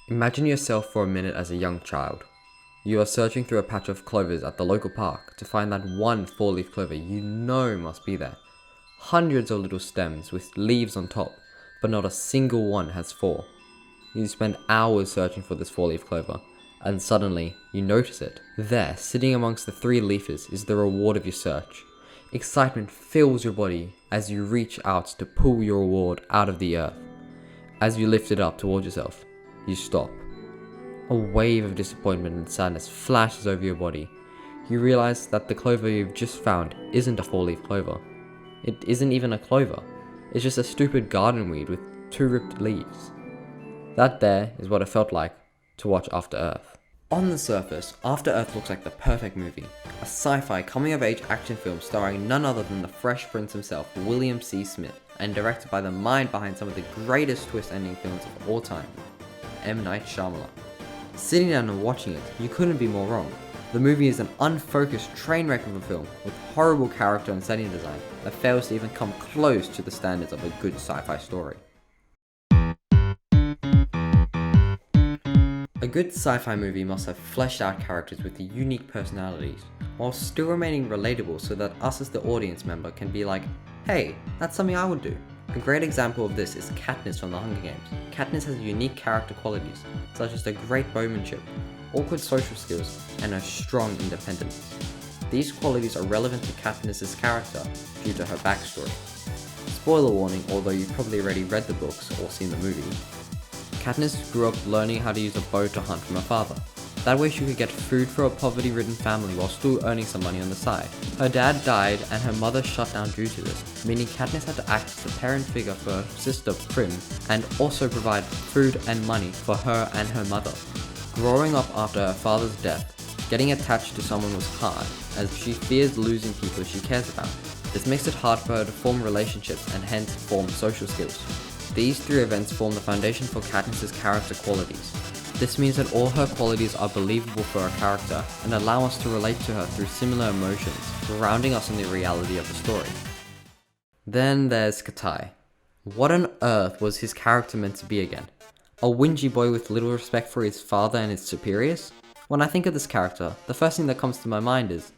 Imagine yourself for a minute as a young child. You are searching through a patch of clovers at the local park to find that one four-leaf clover you know must be there. Hundreds of little stems with leaves on top, but not a single one has four. You spend hours searching for this four-leaf clover, and suddenly you notice it. There, sitting amongst the three leafers, is the reward of your search. Excitement fills your body as you reach out to pull your reward out of the earth. As you lift it up towards yourself, you stop. A wave of disappointment and sadness flashes over your body. You realize that the clover you've just found isn't a four-leaf clover. It isn't even a clover. It's just a stupid garden weed with two ripped leaves. That there is what it felt like to watch After Earth. On the surface, After Earth looks like the perfect movie. A sci-fi coming-of-age action film starring none other than the Fresh Prince himself, William C. Smith, and directed by the mind behind some of the greatest twist-ending films of all time, M. Night Shyamalan. Sitting down and watching it, you couldn't be more wrong. The movie is an unfocused train wreck of a film with horrible character and setting design that fails to even come close to the standards of a good sci-fi story. A good sci-fi movie must have fleshed out characters with unique personalities, while still remaining relatable so that us as the audience member can be like, hey, that's something I would do. A great example of this is Katniss from The Hunger Games. Katniss has unique character qualities, such as the great bowmanship, awkward social skills, and her strong independence. These qualities are relevant to Katniss's character due to her backstory. Spoiler warning, although you've probably already read the books or seen the movie. Katniss grew up learning how to use a bow to hunt from her father. That way she could get food for a poverty-ridden family while still earning some money on the side. Her dad died and her mother shut down due to this, meaning Katniss had to act as the parent figure for her sister Prim and also provide food and money for her and her mother. Growing up after her father's death, getting attached to someone was hard, as she fears losing people she cares about. This makes it hard for her to form relationships and hence form social skills. These three events form the foundation for Katniss's character qualities. This means that all her qualities are believable for her character and allow us to relate to her through similar emotions, grounding us in the reality of the story. Then there's Katai. What on earth was his character meant to be again? A whingy boy with little respect for his father and his superiors? When I think of this character, the first thing that comes to my mind is,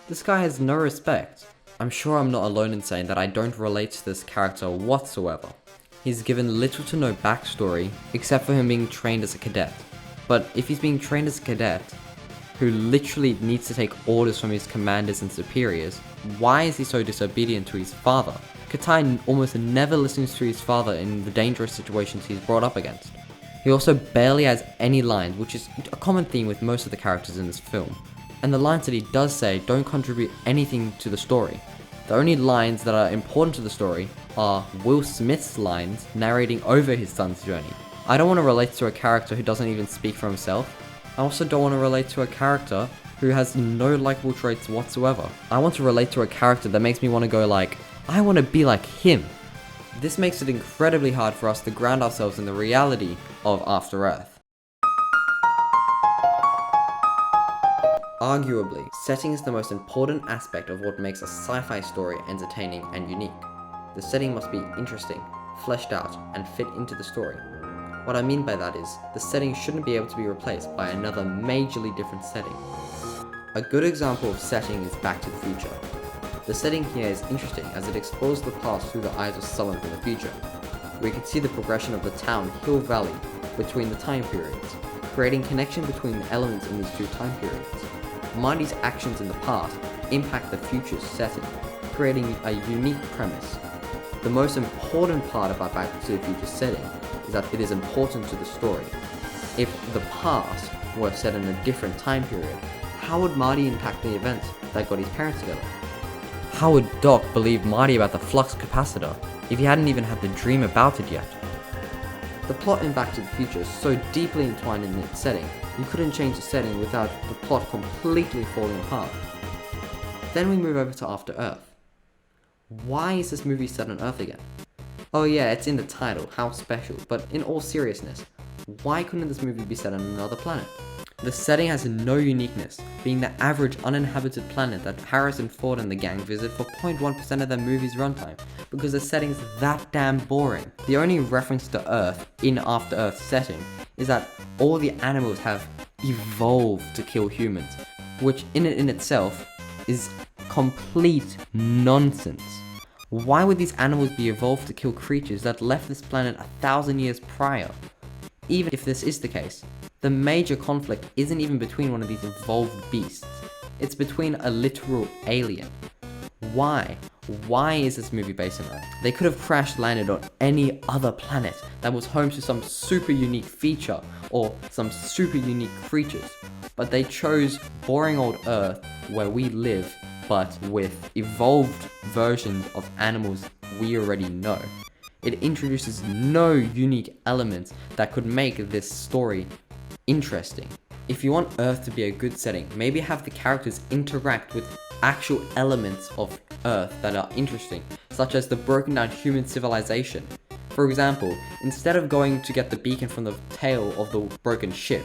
this guy has no respect. I'm sure I'm not alone in saying that I don't relate to this character whatsoever. He's given little to no backstory, except for him being trained as a cadet. But if he's being trained as a cadet, who literally needs to take orders from his commanders and superiors, why is he so disobedient to his father? Katai almost never listens to his father in the dangerous situations he's brought up against. He also barely has any lines, which is a common theme with most of the characters in this film. And the lines that he does say don't contribute anything to the story. The only lines that are important to the story are Will Smith's lines narrating over his son's journey. I don't want to relate to a character who doesn't even speak for himself. I also don't want to relate to a character who has no likable traits whatsoever. I want to relate to a character that makes me want to go like, I want to be like him. This makes it incredibly hard for us to ground ourselves in the reality of After Earth. Arguably, setting is the most important aspect of what makes a sci-fi story entertaining and unique. The setting must be interesting, fleshed out, and fit into the story. What I mean by that is, the setting shouldn't be able to be replaced by another majorly different setting. A good example of setting is Back to the Future. The setting here is interesting as it explores the past through the eyes of someone from the future. We can see the progression of the town Hill Valley between the time periods, creating connection between the elements in these two time periods. Marty's actions in the past impact the future's setting, creating a unique premise. The most important part about Back to the Future setting is that it is important to the story. If the past were set in a different time period, how would Marty impact the events that got his parents together? How would Doc believe Marty about the flux capacitor if he hadn't even had the dream about it yet? The plot in Back to the Future is so deeply entwined in its setting, you couldn't change the setting without the plot completely falling apart. Then we move over to After Earth. Why is this movie set on Earth again? Oh yeah, it's in the title, how special, but in all seriousness, why couldn't this movie be set on another planet? The setting has no uniqueness, being the average uninhabited planet that Harrison Ford and the gang visit for 0.1% of their movie's runtime, because the setting's that damn boring. The only reference to Earth in After Earth setting is that all the animals have evolved to kill humans, which in itself is complete nonsense. Why would these animals be evolved to kill creatures that left this planet 1,000 years prior? Even if this is the case, the major conflict isn't even between one of these evolved beasts. It's between a literal alien. Why? Why is this movie based on Earth? They could have crash landed on any other planet that was home to some super unique feature or some super unique creatures. But they chose boring old Earth where we live, but with evolved versions of animals we already know. It introduces no unique elements that could make this story interesting. If you want Earth to be a good setting, maybe have the characters interact with actual elements of Earth that are interesting, such as the broken down human civilization. For example, instead of going to get the beacon from the tail of the broken ship,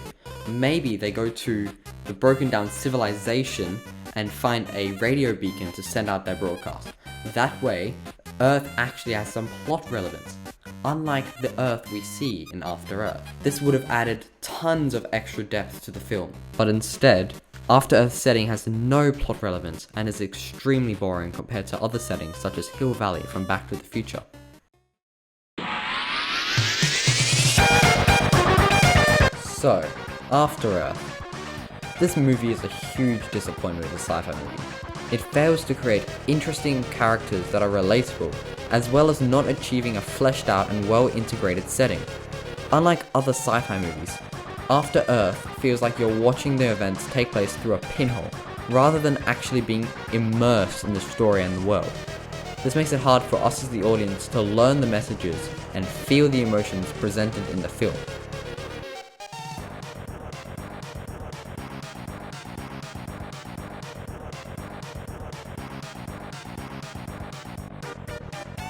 maybe they go to the broken down civilization and find a radio beacon to send out their broadcast. That way, Earth actually has some plot relevance, unlike the Earth we see in After Earth. This would have added tons of extra depth to the film, but instead, After Earth's setting has no plot relevance and is extremely boring compared to other settings such as Hill Valley from Back to the Future. So, After Earth. This movie is a huge disappointment as a sci-fi movie. It fails to create interesting characters that are relatable, as well as not achieving a fleshed out and well integrated setting. Unlike other sci-fi movies, After Earth feels like you're watching the events take place through a pinhole, rather than actually being immersed in the story and the world. This makes it hard for us as the audience to learn the messages and feel the emotions presented in the film.